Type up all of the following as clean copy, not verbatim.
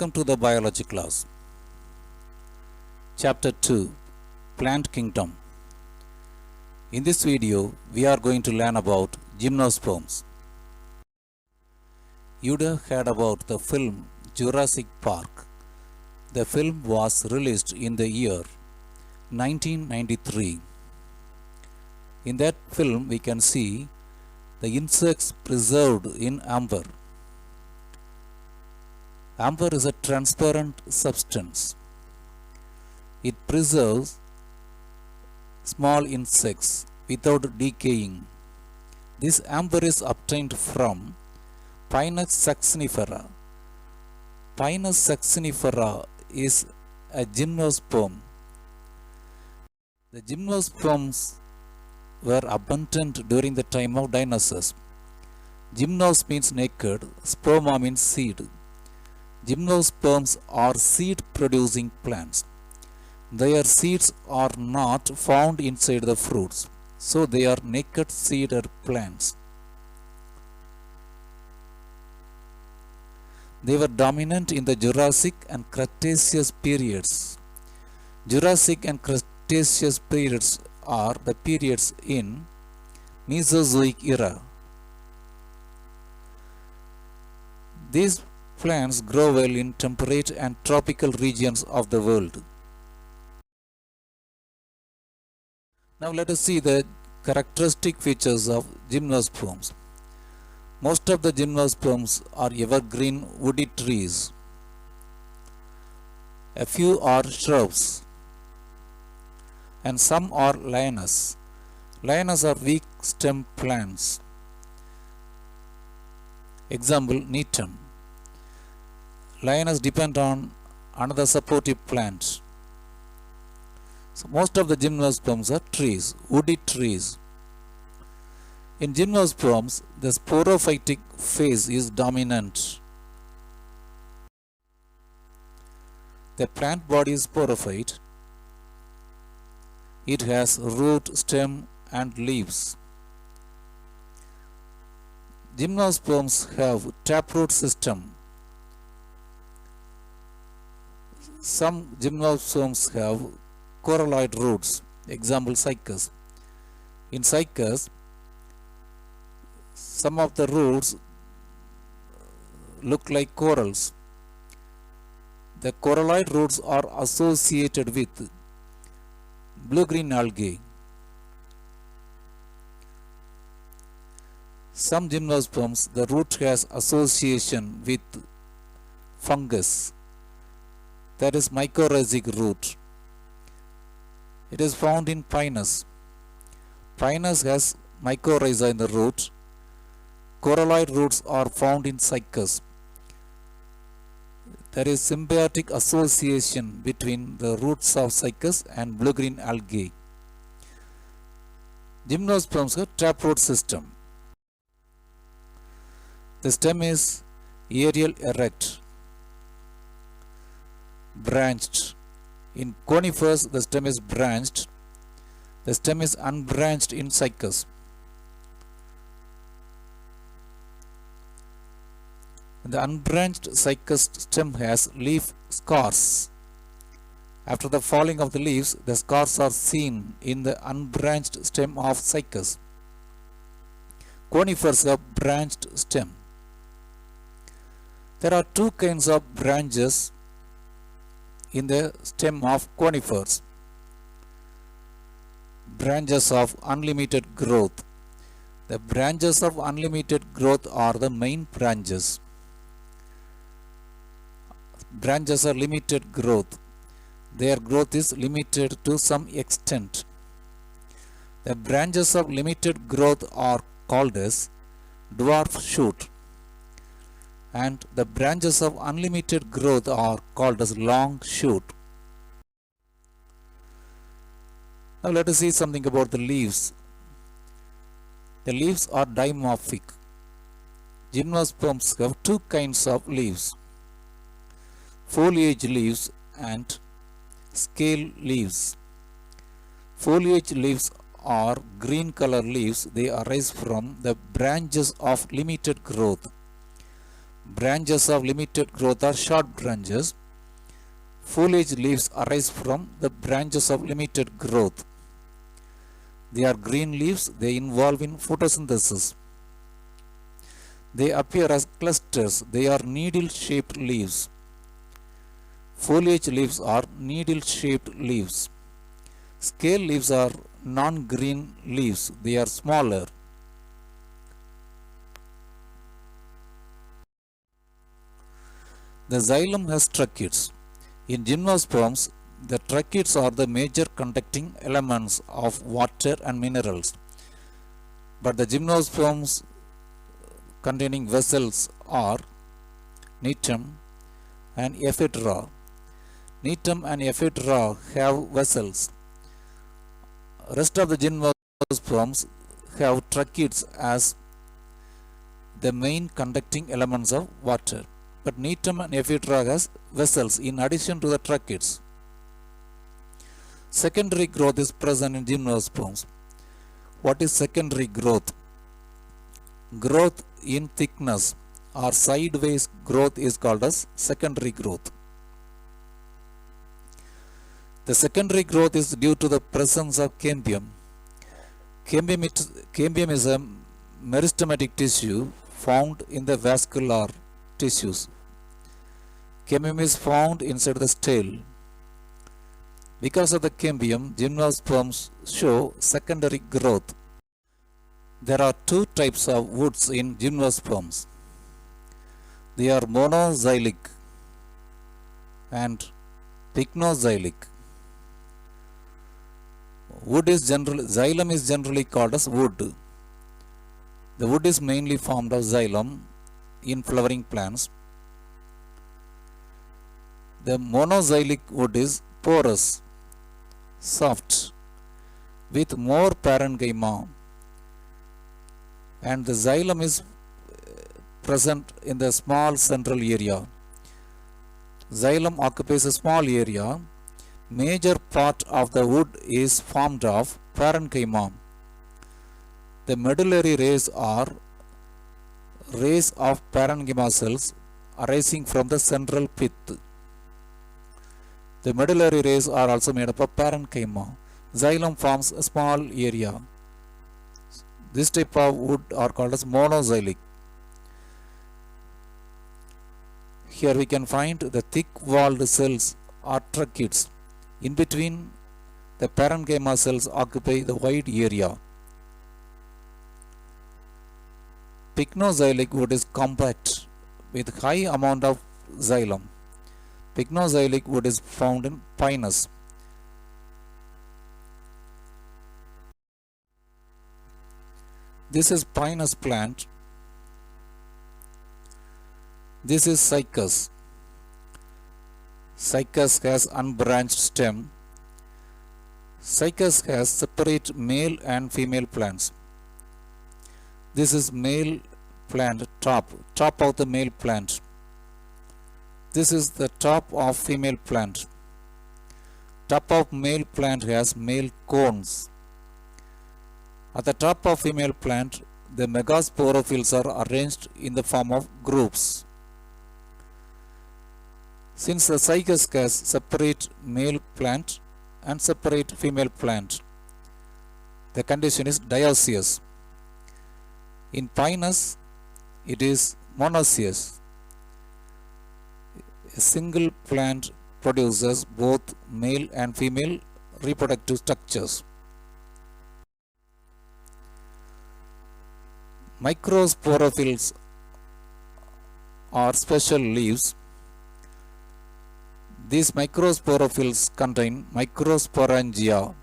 Welcome to the biology class. Chapter 2, Plant Kingdom. In this video, we are going to learn about Gymnosperms. You'd have heard about the film Jurassic Park. The film was released in the year 1993. In that film, we can see the insects preserved in amber. Amber is a transparent substance. It preserves small insects without decaying. This amber is obtained from Pinus saxinifera. Pinus saxinifera is a gymnosperm. The gymnosperms were abundant during the time of dinosaurs. Gymnos means naked, sperma means seed. Gymnosperms are seed-producing plants. Their seeds are not found inside the fruits, so they are naked seeded plants. They were dominant in the Jurassic and Cretaceous periods. Jurassic and Cretaceous periods are the periods in Mesozoic era. These plants grow well in temperate and tropical regions of the world. Now let us see the characteristic features of gymnosperms. Most of the gymnosperms are evergreen woody trees. A few are shrubs, and some are lianas. Lianas are weak stem plants. Example, neem. Lianas depend on another supportive plant. So most of the gymnosperms are trees, woody trees. In gymnosperms, the sporophytic phase is dominant. The plant body is sporophyte. It has root, stem, and leaves. Gymnosperms have taproot system. Some gymnosperms have coralloid roots. Example, cycas. In cycas, some of the roots look like corals. The coralloid roots are associated with blue-green algae. Some gymnosperms, the root has association with fungus, that is mycorrhizic root. It is found in Pinus. Pinus has mycorrhiza in the root. Coralloid roots are found in cycas. There is symbiotic association between the roots of cycas and blue-green algae. Gymnosperms have taproot system. The stem is aerial erect, branched. In conifers, the stem is branched. The stem is unbranched in cycas. The unbranched cycas stem has leaf scars. After the falling of the leaves, the scars are seen in the unbranched stem of cycas. Conifers have branched stem. There are two kinds of branches in the stem of conifers. Branches of unlimited growth. The branches of unlimited growth are the main branches. Branches are limited growth. Their growth is limited to some extent. The branches of limited growth are called as dwarf shoot, and the branches of unlimited growth are called as long shoot. Now let us see something about the leaves. The leaves are dimorphic. Gymnosperms have two kinds of leaves: foliage leaves and scale leaves. Foliage leaves are green color leaves. They arise from the branches of limited growth. Branches of limited growth are short branches. Foliage leaves arise from the branches of limited growth. They are green leaves. They involve in photosynthesis. They appear as clusters. They are needle-shaped leaves. Foliage leaves are needle-shaped leaves. Scale leaves are non-green leaves. They are smaller. The xylem has tracheids. In Gymnosperms, the tracheids are the major conducting elements of water and minerals. But the Gymnosperms containing vessels are Netum and Ephetra. Netum and Ephetra have vessels. Rest of the Gymnosperms have tracheids as the main conducting elements of water. But Netum and Ephetra has vessels in addition to the tracheids. Secondary growth is present in Gymnosperms. What is secondary growth? Growth in thickness or sideways growth is called as secondary growth. The secondary growth is due to the presence of cambium. Cambium is a meristematic tissue found in the vascular tissues. Cambium is found inside the stele. Because of the cambium, Gymnosperms show secondary growth. There are two types of woods in Gymnosperms. They are monoxylic and pycnoxylic. Xylem is generally called as wood. The wood is mainly formed of xylem in flowering plants. The monoxylic wood is porous, soft, with more parenchyma, and the xylem is present in the small central area. Xylem occupies a small area. Major part of the wood is formed of parenchyma. The medullary rays are rays of parenchyma cells arising from the central pith. The medullary rays are also made up of parenchyma. Xylem forms a small area. This type of wood are called as monoxylic. Here we can find the thick-walled cells are tracheids. In between, the parenchyma cells occupy the wide area. Pycnoxylic wood is compact with high amount of xylem. Pycnoxylic wood is found in Pinus. This is Pinus plant. This is Cycas. Cycas has unbranched stem. Cycas has separate male and female plants. This is male plant top of the male plant. This is the top of female plant. Top of male plant has male cones. At the top of female plant, the megasporophylls are arranged in the form of groups. Since the cycas has separate male plant and separate female plant, the condition is dioecious. In Pinus, it is Monasius. A single plant produces both male and female reproductive structures. Microsporophylls are special leaves. These microsporophylls contain microsporangia.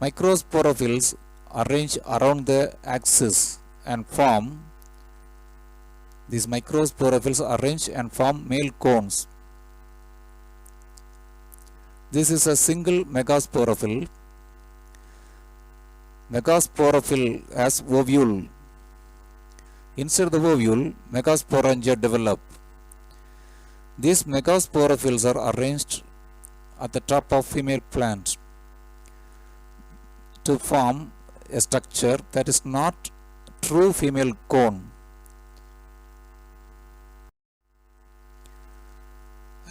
Microsporophylls arrange around the axis and form male cones. This is a single megasporophyll. Megasporophyll has ovule. Inside the ovule, megasporangia develop. These megasporophylls are arranged at the top of female plant to form a structure that is not true female cone.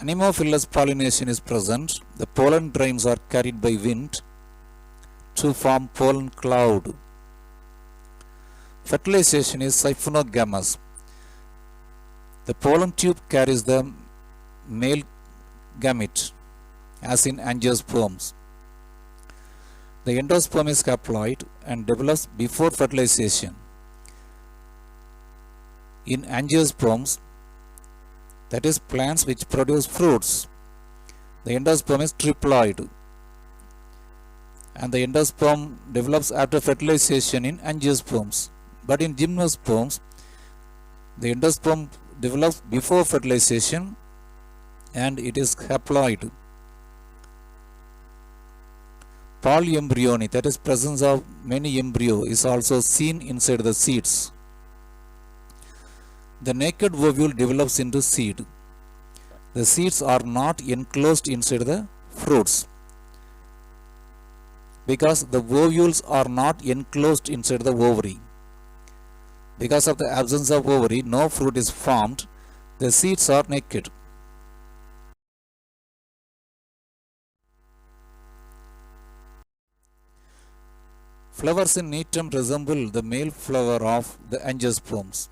Anemophilus pollination is present. The pollen grains are carried by wind to form pollen cloud. Fertilization is siphonogamous. The pollen tube carries the male gamete, as in angiosperms. The endosperm is haploid and develops before fertilization. In angiosperms, that is plants which produce fruits, the endosperm is triploid, and the endosperm develops after fertilization in angiosperms. But in gymnosperms, the endosperm develops before fertilization and it is haploid. Polyembryony, that is presence of many embryo, is also seen inside the seeds. The naked ovule develops into seed. The seeds are not enclosed inside the fruits because the ovules are not enclosed inside the ovary. Because of the absence of ovary, no fruit is formed. The seeds are naked. Flowers in netum resemble the male flower of the angiosperms.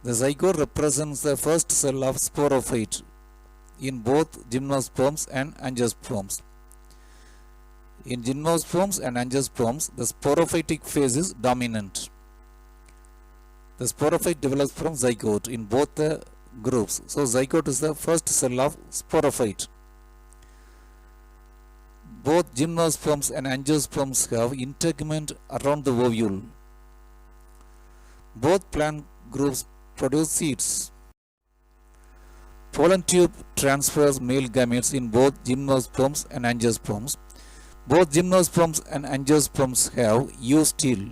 The zygote represents the first cell of sporophyte in both gymnosperms and angiosperms. In gymnosperms and angiosperms, the sporophytic phase is dominant. The sporophyte develops from zygote in both the groups. So, zygote is the first cell of sporophyte. Both gymnosperms and angiosperms have integument around the ovule. Both plant groups produce seeds. Pollen tube transfers male gametes in both gymnosperms and angiosperms. Both gymnosperms and angiosperms have U-stele.